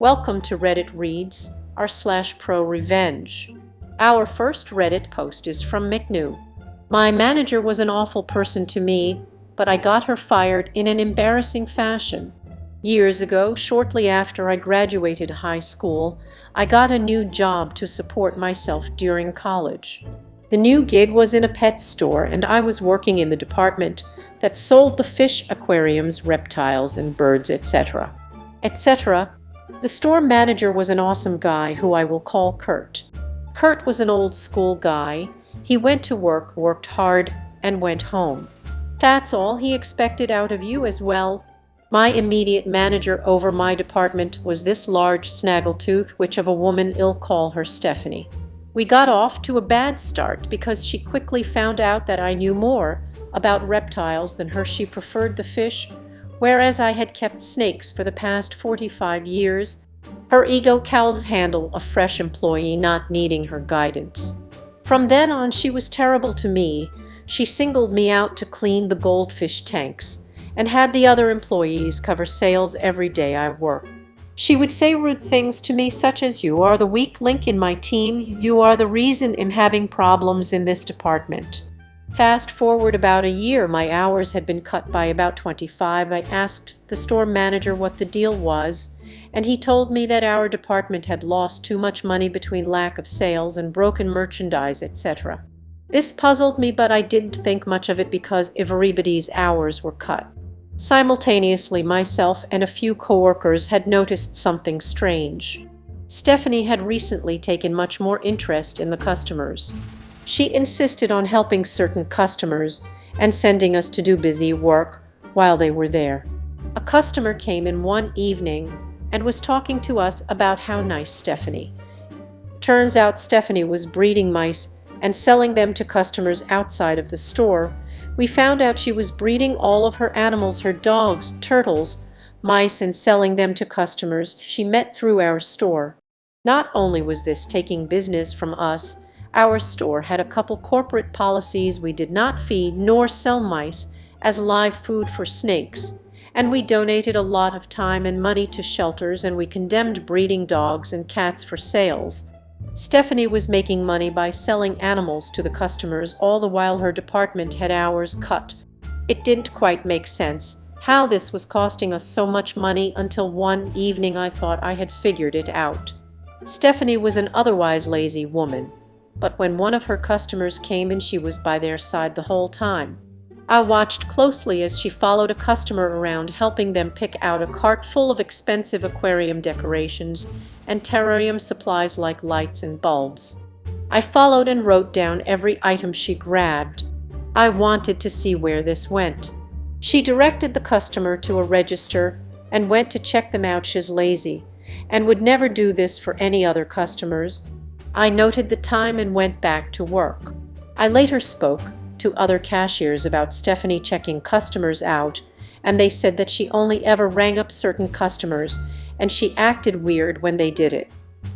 Welcome to Reddit Reads r/ProRevenge. Our first Reddit post is from McNew. My manager was an awful person to me, but I got her fired in an embarrassing fashion. Years ago, shortly after I graduated high school, I got a new job to support myself during college. The new gig was in a pet store, and I was working in the department that sold the fish aquariums, reptiles, and birds, etc. etc. The store manager was an awesome guy who I will call Kurt. Kurt was an old school guy. He went to work, worked hard, and went home. That's all he expected out of you as well. My immediate manager over my department was this large snaggletooth witch of a woman, I'll call her Stephanie. We got off to a bad start because she quickly found out that I knew more about reptiles than her. She preferred the fish, whereas I had kept snakes for the past 45 years. Her ego couldn't handle a fresh employee not needing her guidance. From then on, she was terrible to me. She singled me out to clean the goldfish tanks and had the other employees cover sales every day I worked. She would say rude things to me such as, "You are the weak link in my team. You are the reason I'm having problems in this department." Fast forward about a year, my hours had been cut by about 25. I asked the store manager what the deal was, and he told me that our department had lost too much money between lack of sales and broken merchandise, etc. This puzzled me, but I didn't think much of it because everybody's hours were cut. Simultaneously, myself and a few coworkers had noticed something strange. Stephanie had recently taken much more interest in the customers. She insisted on helping certain customers and sending us to do busy work while they were there. A customer came in one evening and was talking to us about how nice Stephanie. Turns out Stephanie was breeding mice and selling them to customers outside of the store. We found out she was breeding all of her animals, her dogs, turtles, mice, and selling them to customers she met through our store. Not only was this taking business from us, our store had a couple corporate policies. We did not feed nor sell mice as live food for snakes, and we donated a lot of time and money to shelters, and we condemned breeding dogs and cats for sales. Stephanie was making money by selling animals to the customers, all the while her department had hours cut. It didn't quite make sense how this was costing us so much money until one evening I thought I had figured it out. Stephanie was an otherwise lazy woman, but when one of her customers came in, she was by their side the whole time. I watched closely as she followed a customer around, helping them pick out a cart full of expensive aquarium decorations and terrarium supplies like lights and bulbs. I followed and wrote down every item she grabbed. I wanted to see where this went. She directed the customer to a register and went to check them out. She's lazy and would never do this for any other customers. I noted the time and went back to work. I later spoke to other cashiers about Stephanie checking customers out, and they said that she only ever rang up certain customers, and she acted weird when they did it.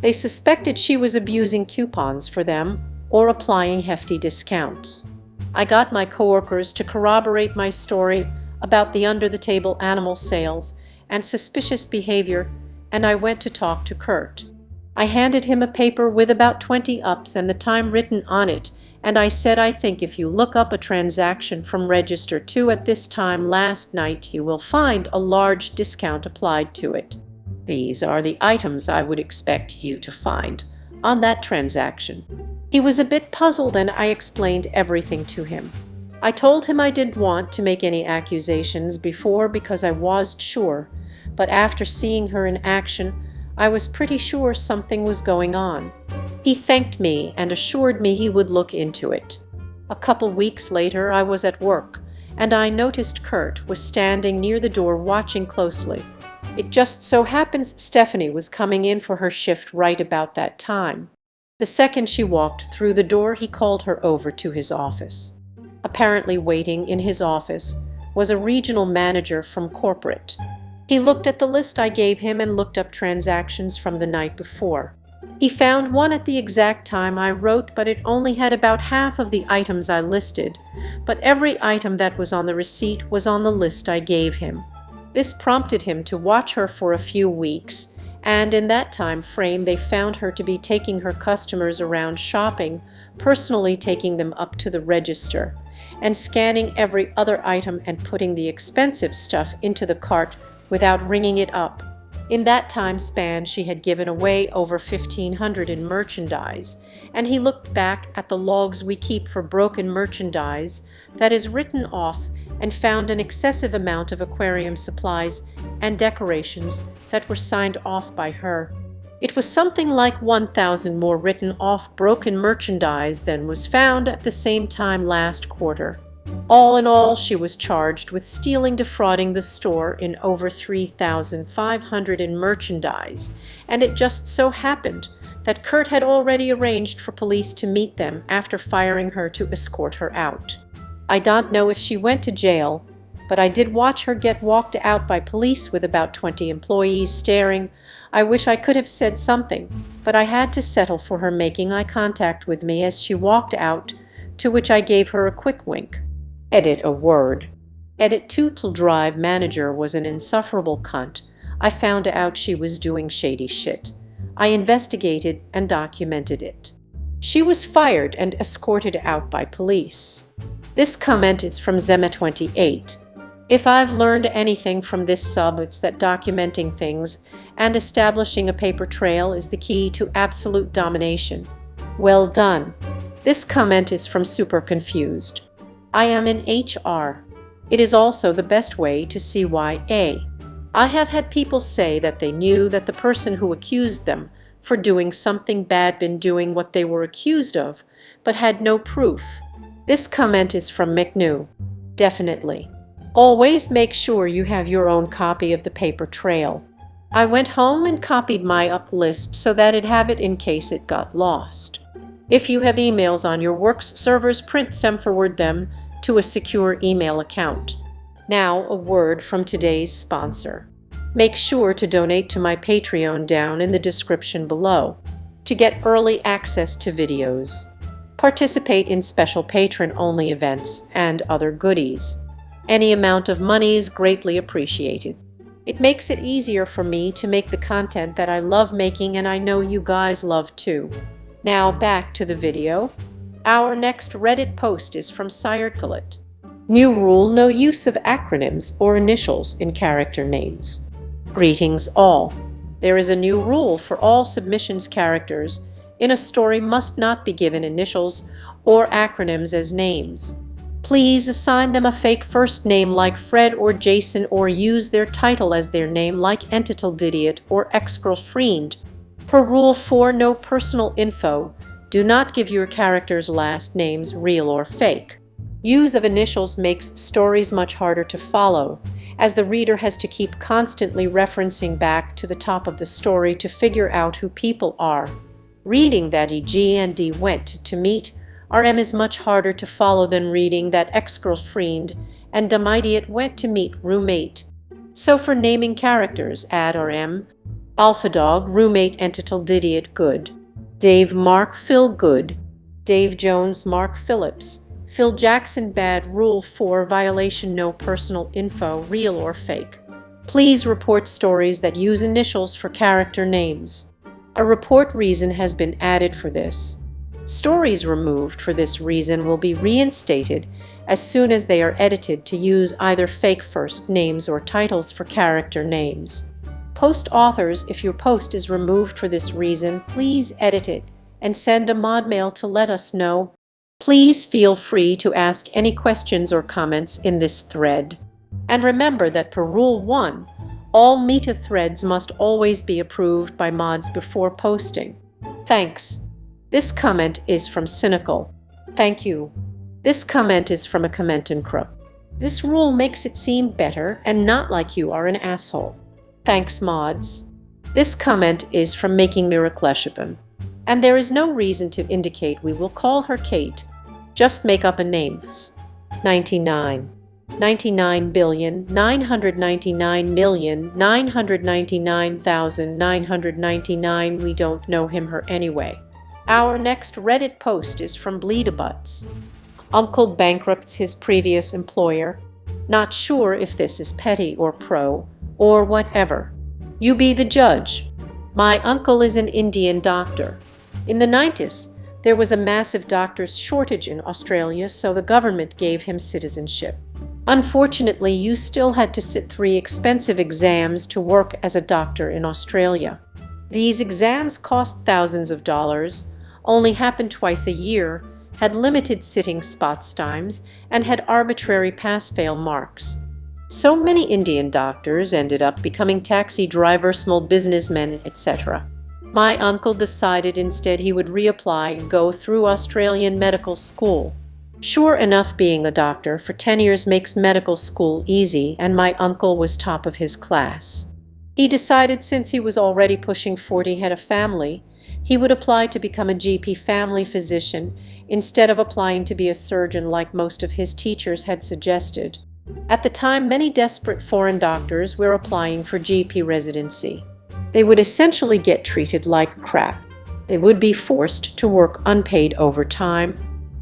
They suspected she was abusing coupons for them or applying hefty discounts. I got my coworkers to corroborate my story about the under-the-table animal sales and suspicious behavior, and I went to talk to Kurt. I handed him a paper with about 20 ups and the time written on it, and I said, "I think if you look up a transaction from Register 2 at this time last night, you will find a large discount applied to it. These are the items I would expect you to find on that transaction." He was a bit puzzled, and I explained everything to him. I told him I didn't want to make any accusations before because I wasn't sure, but after seeing her in action, I was pretty sure something was going on. He thanked me and assured me he would look into it. A couple weeks later, I was at work, and I noticed Kurt was standing near the door watching closely. It just so happens Stephanie was coming in for her shift right about that time. The second she walked through the door, he called her over to his office. Apparently waiting in his office was a regional manager from corporate. He looked at the list I gave him and looked up transactions from the night before. He found one at the exact time I wrote, but it only had about half of the items I listed, but every item that was on the receipt was on the list I gave him. This prompted him to watch her for a few weeks and in that time frame they found her to be taking her customers around shopping, personally taking them up to the register, and scanning every other item and putting the expensive stuff into the cart without ringing it up. In that time span she had given away over $1,500 in merchandise, and he looked back at the logs we keep for broken merchandise that is written off and found an excessive amount of aquarium supplies and decorations that were signed off by her. It was something like 1,000 more written off broken merchandise than was found at the same time last quarter. All in all, she was charged with defrauding the store in over $3,500 in merchandise, and it just so happened that Kurt had already arranged for police to meet them after firing her to escort her out. I don't know if she went to jail, but I did watch her get walked out by police with about 20 employees staring. I wish I could have said something, but I had to settle for her making eye contact with me as she walked out, to which I gave her a quick wink. Edit a word. Edit Tootle Drive manager was an insufferable cunt. I found out she was doing shady shit. I investigated and documented it. She was fired and escorted out by police. This comment is from Zema28. If I've learned anything from this sub, it's that documenting things and establishing a paper trail is the key to absolute domination. Well done. This comment is from Super Confused. I am in HR. It is also the best way to CYA. I have had people say that they knew that the person who accused them for doing something bad been doing what they were accused of, but had no proof. This comment is from McNew. Definitely. Always make sure you have your own copy of the paper trail. I went home and copied my up list so that I'd have it in case it got lost. If you have emails on your work's servers, print them, forward them to a secure email account. Now, a word from today's sponsor. Make sure to donate to my Patreon down in the description below to get early access to videos, participate in special patron-only events, and other goodies. Any amount of money is greatly appreciated. It makes it easier for me to make the content that I love making, and I know you guys love too. Now back to the video. Our next Reddit post is from Circulate. New rule: no use of acronyms or initials in character names. Greetings all. There is a new rule for all submissions. Characters in a story must not be given initials or acronyms as names. Please assign them a fake first name like Fred or Jason, or use their title as their name like Entitledidiot or Ex-Girlfriend. Per Rule 4, no personal info. Do not give your characters' last names, real or fake. Use of initials makes stories much harder to follow, as the reader has to keep constantly referencing back to the top of the story to figure out who people are. Reading that E.G. and D went to meet RM is much harder to follow than reading that Ex-Girlfriend and Dumb Idiot went to meet roommate. So for naming characters, add RM. Alpha Dog, roommate, Entitledidiot, good. Dave, Mark, Phil, good. Dave Jones, Mark Phillips. Phil Jackson, bad. Rule 4, violation: no personal info, real or fake. Please report stories that use initials for character names. A report reason has been added for this. Stories removed for this reason will be reinstated as soon as they are edited to use either fake first names or titles for character names. Post authors, if your post is removed for this reason, please edit it and send a mod mail to let us know. Please feel free to ask any questions or comments in this thread. And remember that per Rule 1, all meta threads must always be approved by mods before posting. Thanks. This comment is from Cynical. Thank you. This comment is from a Commentencrup. This rule makes it seem better and not like you are an asshole. Thanks, mods. This comment is from Making Mirakleshipin. And there is no reason to indicate we will call her Kate. Just make up a name. 99. 99,999,999,999. We don't know him her anyway. Our next Reddit post is from Bleedabutts. Uncle bankrupts his previous employer. Not sure if this is petty or pro, or whatever. You be the judge. My uncle is an Indian doctor. In the 90s, there was a massive doctor's shortage in Australia, so the government gave him citizenship. Unfortunately, you still had to sit 3 expensive exams to work as a doctor in Australia. These exams cost thousands of dollars, only happened twice a year, had limited sitting spots times, and had arbitrary pass-fail marks. So many Indian doctors ended up becoming taxi drivers, small businessmen, etc. My uncle decided instead he would reapply and go through Australian medical school. Sure enough, being a doctor for 10 years makes medical school easy, and my uncle was top of his class. He decided since he was already pushing 40, had a family, he would apply to become a GP, family physician, instead of applying to be a surgeon like most of his teachers had suggested. At the time, many desperate foreign doctors were applying for GP residency. They would essentially get treated like crap. They would be forced to work unpaid overtime.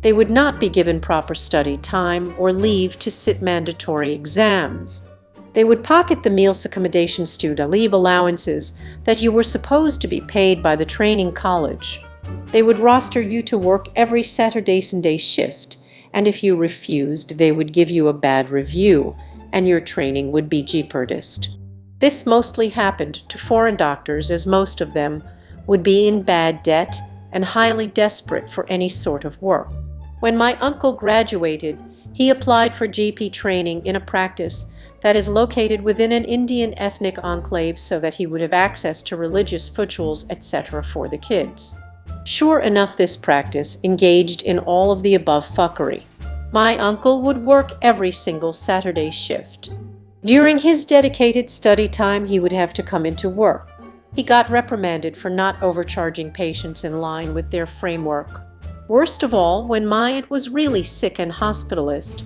They would not be given proper study time or leave to sit mandatory exams. They would pocket the meals, accommodation, student leave allowances that you were supposed to be paid by the training college. They would roster you to work every Saturday, Sunday shift, and if you refused, they would give you a bad review, and your training would be jeopardized. This mostly happened to foreign doctors, as most of them would be in bad debt and highly desperate for any sort of work. When my uncle graduated, he applied for GP training in a practice that is located within an Indian ethnic enclave so that he would have access to religious rituals, etc. for the kids. Sure enough, this practice engaged in all of the above fuckery. My uncle would work every single Saturday shift. During his dedicated study time, he would have to come into work. He got reprimanded for not overcharging patients in line with their framework. Worst of all, when my aunt was really sick and hospitalist,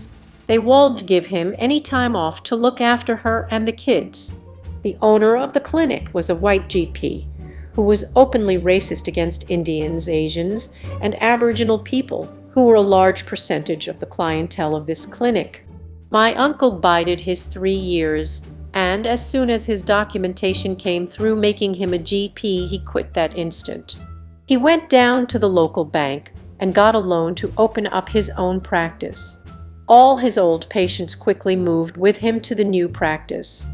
they wouldn't give him any time off to look after her and the kids. The owner of the clinic was a white GP who was openly racist against Indians, Asians, and Aboriginal people, who were a large percentage of the clientele of this clinic. My uncle bided his 3 years, and as soon as his documentation came through making him a GP, he quit that instant. He went down to the local bank and got a loan to open up his own practice. All his old patients quickly moved with him to the new practice.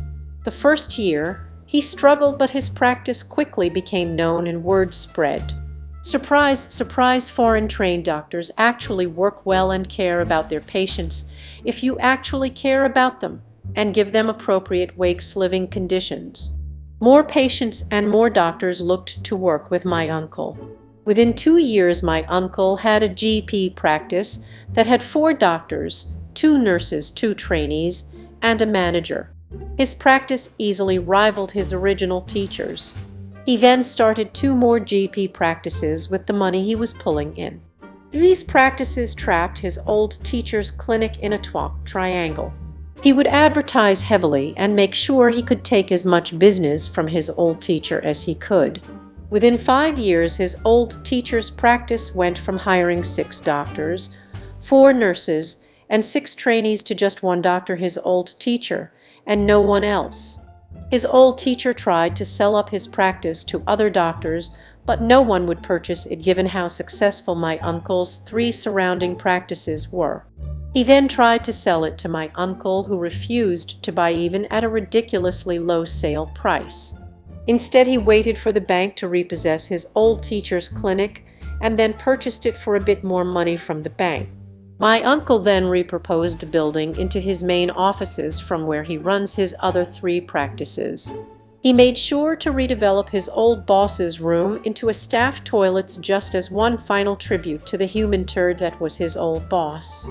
The first year, he struggled, but his practice quickly became known and word spread. Surprise, surprise, foreign-trained doctors actually work well and care about their patients if you actually care about them and give them appropriate living conditions. More patients and more doctors looked to work with my uncle. Within 2 years, my uncle had a GP practice that had 4 doctors, 2 nurses, 2 trainees, and a manager. His practice easily rivaled his original teachers. He then started 2 more GP practices with the money he was pulling in. These practices trapped his old teacher's clinic in a triangle. He would advertise heavily and make sure he could take as much business from his old teacher as he could. Within 5 years, his old teacher's practice went from hiring 6 doctors, 4 nurses, and 6 trainees to just 1 doctor, his old teacher, and no one else. His old teacher tried to sell up his practice to other doctors, but no one would purchase it given how successful my uncle's 3 surrounding practices were. He then tried to sell it to my uncle, who refused to buy even at a ridiculously low sale price. Instead, he waited for the bank to repossess his old teacher's clinic and then purchased it for a bit more money from the bank. My uncle then repurposed the building into his main offices from where he runs his other 3 practices. He made sure to redevelop his old boss's room into a staff toilets just as one final tribute to the human turd that was his old boss.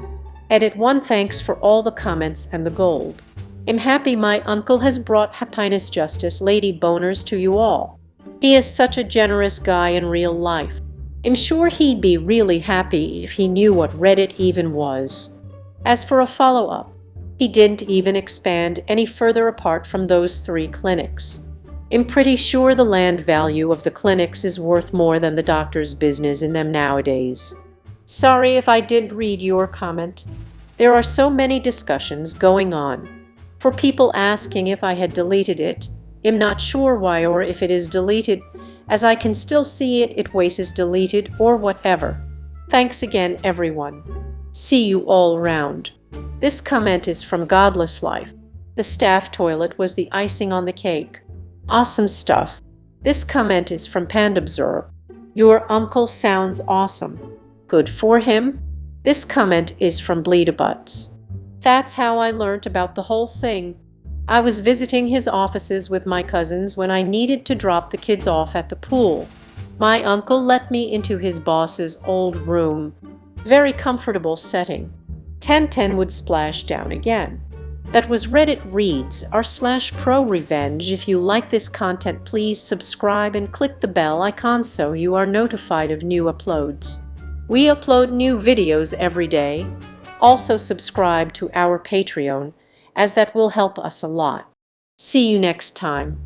Edit 1. Thanks for all the comments and the gold. I'm happy my uncle has brought happiness, justice, lady boners to you all. He is such a generous guy in real life. I'm sure he'd be really happy if he knew what Reddit even was. As for a follow-up, he didn't even expand any further apart from those 3 clinics. I'm pretty sure the land value of the clinics is worth more than the doctor's business in them nowadays. Sorry if I didn't read your comment. There are so many discussions going on. For people asking if I had deleted it, Am not sure why or if it is deleted, as I can still see it was deleted or whatever. Thanks again, everyone. See you all round. This comment is from Godless Life. The staff toilet was the icing on the cake. Awesome stuff. This comment is from Pandabzor. Your uncle sounds awesome. Good for him. This comment is from Bleedabuts. That's how I learnt about the whole thing. I was visiting his offices with my cousins when I needed to drop the kids off at the pool. My uncle let me into his boss's old room. Very comfortable setting. 1010 would splash down again. That was Reddit Reads r/ProRevenge. If you like this content, please subscribe and click the bell icon so you are notified of new uploads. We upload new videos every day. Also subscribe to our Patreon, as that will help us a lot. See you next time.